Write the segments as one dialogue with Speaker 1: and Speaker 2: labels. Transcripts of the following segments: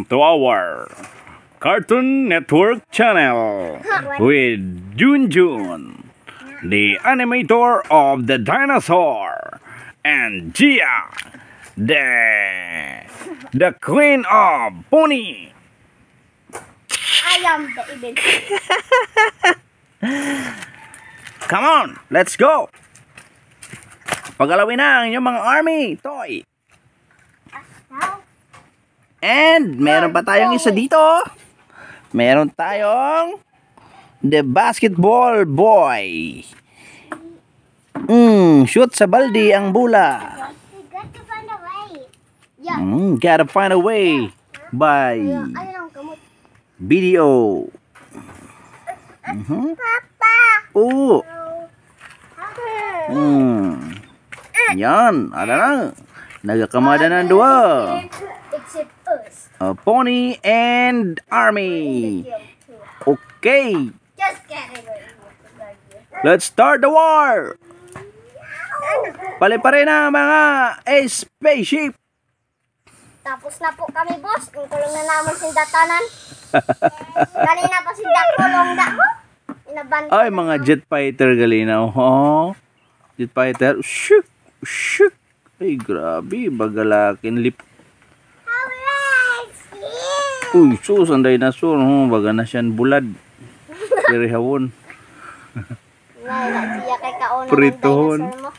Speaker 1: to our Cartoon Network channel with Junjun, the animator of the dinosaur, and Gia, the queen of pony.
Speaker 2: I am the event.
Speaker 1: Come on, let's go! Pagalawin na ang inyong mga army toy. And meron pa tayong isa dito. Meron tayong the basketball boy. Shoot sa baldi ang bola.
Speaker 2: You got to find a way. Yeah.
Speaker 1: Gotta find a way by video.
Speaker 2: Papa.
Speaker 1: Oo. Yan, ada na. Nagakamada ng dua.
Speaker 2: Except us.
Speaker 1: Pony and army. Okay,
Speaker 2: Just get it.
Speaker 1: let's start the war. Pali-pare na mga spaceship.
Speaker 2: Tapos na po kami, boss. Ang kulong na naman sindatanan. Kanina pa sindakulong da mo. Inaban.
Speaker 1: Ay, mga jet fighter galinaw. Oh, jet fighter. Shoot, shoot. Ay, grabe. Bagalakin lip. Uy, sus, ang dinosaur. Baga na siyan bulad. Pirihawon.
Speaker 2: Wala siya kay kauna ng
Speaker 1: Pritohon.
Speaker 2: dinosaur mo.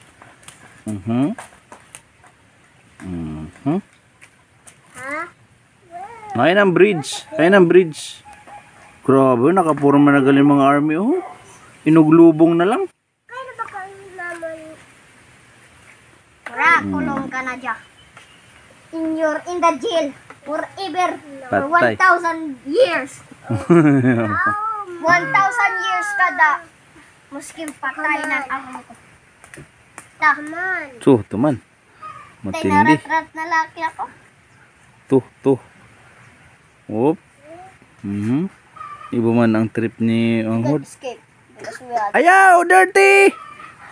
Speaker 2: Ha?
Speaker 1: Ayun ang bridge. Ayun ang bridge. Grabe, nakapurma na galing mga army. Oh, inuglubong na lang.
Speaker 2: Kaya ba kayo naman? Wala, kulong ka na dyan. In the jail. Forever. For
Speaker 1: Patay.
Speaker 2: 1,000 years. 1,000 years kada. Muskim patay ng amo ko. Taman.
Speaker 1: So, tuman. Matindi.
Speaker 2: Tinarat-rat na laki ako.
Speaker 1: Tuh. Whoop. Iba man ang trip ni Anghod.
Speaker 2: Escape. Because we are
Speaker 1: Ayaw, dirty!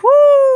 Speaker 1: Woo!